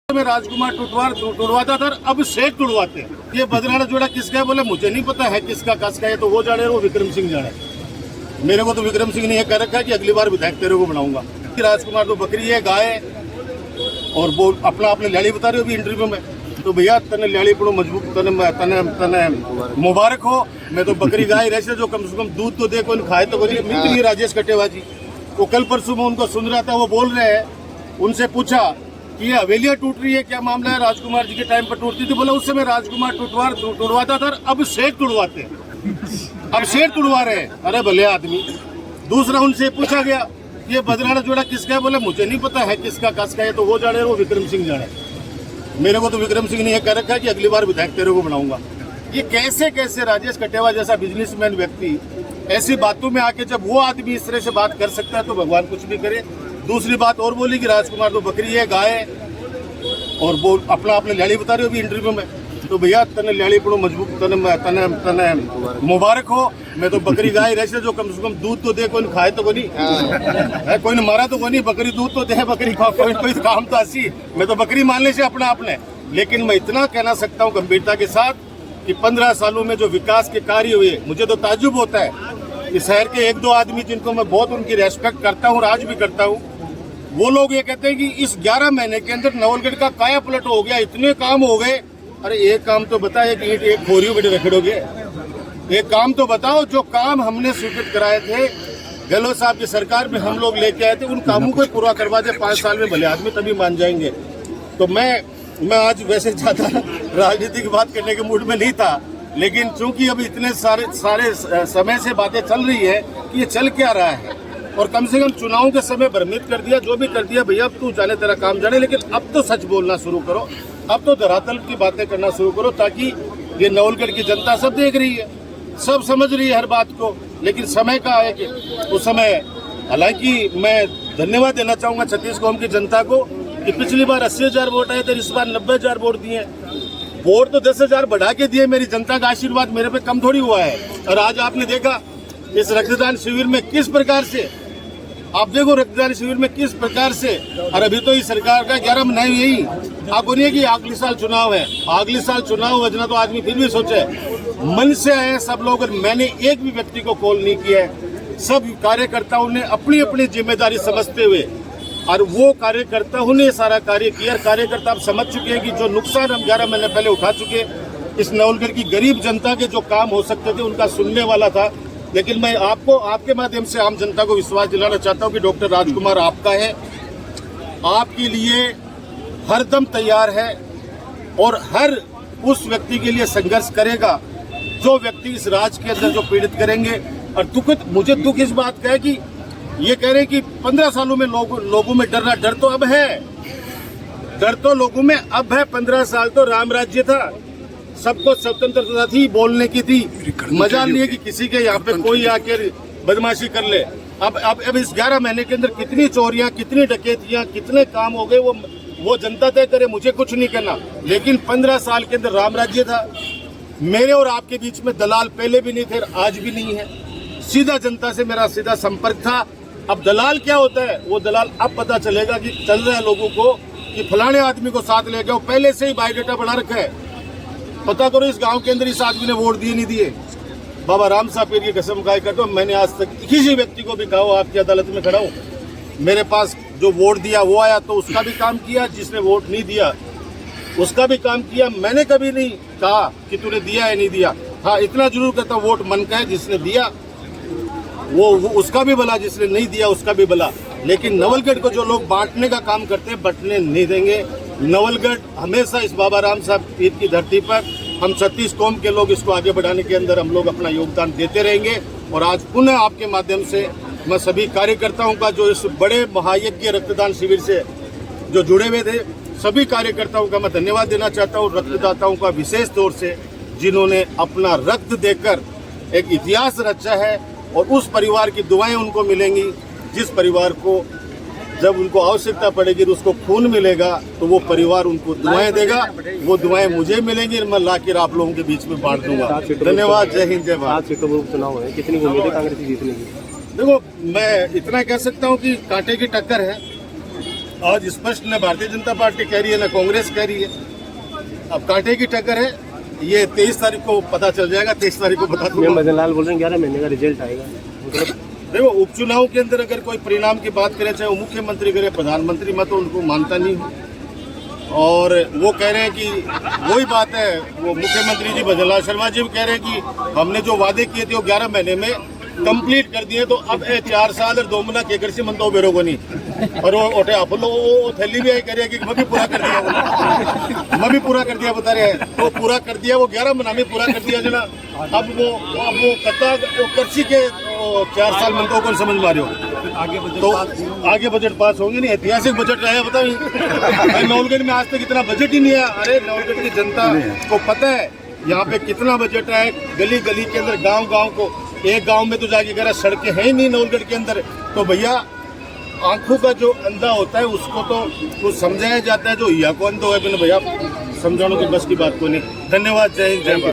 में राजकुमार टुटवाता था, अब शेख टुटवाते हैं। ये बदराना जोड़ा किसका है बोले मुझे नहीं पता है किसका कसका है, तो वो जाने वो विक्रम सिंह जाने। मेरे को तो विक्रम सिंह ने यह कह रखा है कि अगली बार विधायक तेरे को बनाऊंगा। राजकुमार तो बकरी है, गाय है, और वो अपना आपने लड़ी बता रहे हो भी इंटरव्यू में, तो भैया तने लड़ी पड़ो मजबूत, तने मुबारक हो। मैं तो बकरी गाय रहे जो कम से कम दूध तो दे, कोई खाए तो कोई मित्र राजेश कटेवा जी वो कल परसों में उनको सुन रहा था, वो बोल रहे हैं, उनसे पूछा कि ये हवेलियां टूट रही है, क्या मामला है? राजकुमार जी के टाइम पर टूटती थी, बोला उस समय राजकुमार टुटवाता था, अब शेख टुटवाते हैं, अब शेख टुटवा रहे हैं। अरे भले आदमी। दूसरा उनसे पूछा गया ये बदराना जोड़ा किसका है, बोले मुझे नहीं पता है किसका कसका है, तो वो जाने वो विक्रम सिंह जाने। मेरे को तो विक्रम सिंह ने यह कह रखा है कि अगली बार विधायक तेरे को बनाऊंगा। ये कैसे कैसे राजेश कटेवा जैसा बिजनेसमैन व्यक्ति ऐसी बातों में आके, जब वो आदमी इस तरह से बात कर सकता है तो भगवान कुछ भी करे। दूसरी बात और बोली कि राजकुमार तो बकरी है, गाय है, और वो अपना आपने लड़ी बता रहे हो भी इंटरव्यू में, तो भैया तने लड़ी पड़ो मजबूत, तने मुबारक हो। मैं तो बकरी गाय रहे जो कम से कम दूध तो दे, कोई खाए तो कोई कोई मारा तो कोई, बकरी दूध तो दे, बकरी कोई काम तो ऐसी। मैं तो बकरी मानने से अपना आपने, लेकिन मैं इतना कहना सकता हूँ गंभीरता के साथ कि 15 सालों में जो विकास के कार्य हुए, मुझे तो ताज्जुब होता है कि शहर के 1-2 आदमी जिनको मैं बहुत उनकी रेस्पेक्ट करता हूँ और आज भी करता हूँ, वो लोग ये कहते हैं कि इस 11 महीने के अंदर नवलगढ़ का काया पलट हो गया, इतने काम हो गए। अरे एक काम तो बताए कि एक खोरियों बेटे रखड़ोगे, एक काम तो बताओ जो काम हमने स्वीकृत कराए थे गहलोत साहब की सरकार में, हम लोग लेके आए थे, उन कामों को पूरा करवा दे 5 साल में, भले आदमी तभी मान जाएंगे। तो मैं आज वैसे ज्यादा राजनीति की बात करने के मूड में नहीं था, लेकिन चूंकि अभी इतने सारे समय से बातें चल रही है कि ये चल क्या रहा है, और कम से कम चुनाव के समय भ्रमित कर दिया, जो भी कर दिया भैया अब तू जाने तेरा काम जाने, लेकिन अब तो सच बोलना शुरू करो, अब तो धरातल की बातें करना शुरू करो, ताकि ये नवलगढ़ की जनता सब देख रही है, सब समझ रही है हर बात को। लेकिन समय का है कि उस समय, हालांकि मैं धन्यवाद देना चाहूंगा छत्तीस कौम की जनता को कि पिछली बार 80,000 वोट आए थे, इस बार 90,000 वोट दिए। वोट तो 10,000 बढ़ा के दिए, मेरी जनता का आशीर्वाद मेरे पे कम थोड़ी हुआ है। और आज आपने देखा इस रक्तदान शिविर में किस प्रकार से, आप देखो रक्तदान शिविर में किस प्रकार से, और अभी तो इस सरकार का 11 महीना यही, आप बोलिए कि अगले साल चुनाव है, अगले साल चुनाव वजना तो आदमी फिर भी सोचे, मन से आए सब लोग। और मैंने एक भी व्यक्ति को कॉल नहीं किया है, सब कार्यकर्ताओं ने अपनी अपनी जिम्मेदारी समझते हुए, और वो कार्यकर्ताओं ने सारा कार्य किया। कार्यकर्ता आप समझ चुके हैं कि जो नुकसान हम 11 महीने पहले उठा चुके, इस नवलगढ़ की गरीब जनता के जो काम हो सकते थे उनका सुनने वाला था। लेकिन मैं आपको आपके माध्यम से आम जनता को विश्वास दिलाना चाहता हूं कि डॉक्टर राजकुमार आपका है, आपके लिए हरदम तैयार है, और हर उस व्यक्ति के लिए संघर्ष करेगा जो व्यक्ति इस राज्य के अंदर जो पीड़ित करेंगे। और मुझे दुख इस बात का है कि ये कह रहे हैं कि 15 सालों में लोगों में डर तो अब है, डर तो लोगों में अब है। 15 साल तो राम राज्य था, सबको स्वतंत्रता थी, बोलने की थी, मजा नहीं है कि किसी के यहाँ पे कोई आकर बदमाशी कर ले। अब इस 11 महीने के अंदर कितनी चोरियां, कितनी डकैतियां, कितने काम हो गए, वो जनता तय करे, मुझे कुछ नहीं करना। लेकिन 15 साल के अंदर राम राज्य था। मेरे और आपके बीच में दलाल पहले भी नहीं थे, आज भी नहीं है। सीधा जनता से मेरा सीधा संपर्क था। अब दलाल क्या होता है, वो दलाल अब पता चलेगा कि चल रहा है लोगों को कि फलाने आदमी को साथ ले गया, पहले से ही बायोडाटा बना रखा है। पता करो इस गांव के अंदर इस आदमी ने वोट दिए नहीं दिए। बाबा राम साहब पीर की कसम खाई करता हूं, मैंने आज तक किसी व्यक्ति को भी कहा, आपकी अदालत में खड़ा हूं, मेरे पास जो वोट दिया वो आया तो उसका भी काम किया, जिसने वोट नहीं दिया उसका भी काम किया। मैंने कभी नहीं कहा कि तूने दिया है नहीं दिया। हाँ, इतना जरूर कहता हूं, वोट मन का है, जिसने दिया वो उसका भी भला, जिसने नहीं दिया उसका भी भला। लेकिन नवलगढ़ को जो लोग बांटने का काम करते हैं, बंटने नहीं देंगे। नवलगढ़ हमेशा इस बाबा राम साहब पीर की धरती पर हम 36 कौम के लोग इसको आगे बढ़ाने के अंदर हम लोग अपना योगदान देते रहेंगे। और आज पुनः आपके माध्यम से मैं सभी कार्यकर्ताओं का, जो इस बड़े महायज्ञ रक्तदान शिविर से जो जुड़े हुए थे, सभी कार्यकर्ताओं का मैं धन्यवाद देना चाहता हूँ। रक्तदाताओं का विशेष तौर से, जिन्होंने अपना रक्त देकर एक इतिहास रचा है, और उस परिवार की दुआएं उनको मिलेंगी जिस परिवार को जब उनको आवश्यकता पड़ेगी तो उसको खून मिलेगा, तो वो परिवार उनको दुआएं देगा, वो दुआएं मुझे मिलेंगी, मैं लाकर आप लोगों के बीच में बांट दूंगा। धन्यवाद, जय हिंद, जय भारत। चुनाव है, कितनी उम्मीद है कांग्रेस जीतने की? देखो, मैं इतना कह सकता हूं कि कांटे की टक्कर है। आज स्पष्ट न भारतीय जनता पार्टी कह रही है न कांग्रेस कह रही है। अब कांटे की टक्कर है, ये 23 तारीख को पता चल जाएगा। 23 तारीख को बता दूंगा। मदन लाल बोल रहे हैं 11 महीने का रिजल्ट आएगा। मतलब देखो, उपचुनाव के अंदर अगर कोई परिणाम की बात करे, चाहे वो मुख्यमंत्री करे, प्रधानमंत्री, मैं तो उनको मानता नहीं हूँ। और वो कह रहे हैं कि वही बात है, वो मुख्यमंत्री जी भजन लाल शर्मा जी भी कह रहे हैं कि हमने जो वादे किए थे वो 11 महीने में कंप्लीट कर दिए। तो अब 4 साल और 2 महीना के कर से मन तो बेरो को नहीं। और वो उठे आप लोग थैली भी आई कह रहे हैं कि मैं भी पूरा कर दिया, मैं भी पूरा कर दिया बता रहे हैं। तो पूरा कर दिया, वो 11 महीना में पूरा कर दिया जना। अब वो कत्ता कर्सी के 4 साल मन तो कौन समझ मारे हो। तो आगे बजट पास होंगे नहीं, ऐतिहासिक बजट रहा है। बताओ नवलगढ़ में आज तक इतना बजट ही नहीं है। अरे नवलगढ़ की जनता को पता है यहाँ पे कितना बजट है। गली गली के अंदर, गांव गांव को, एक गांव में तो जाके कह रहा सड़कें हैं ही नहीं नवलगढ़ के अंदर। तो भैया आंखों का जो अंधा होता है उसको तो कुछ समझाया जाता है, जो या को अंधा है भैया समझाने की बस की बात को नहीं। धन्यवाद, जय हिंद, जय भारत।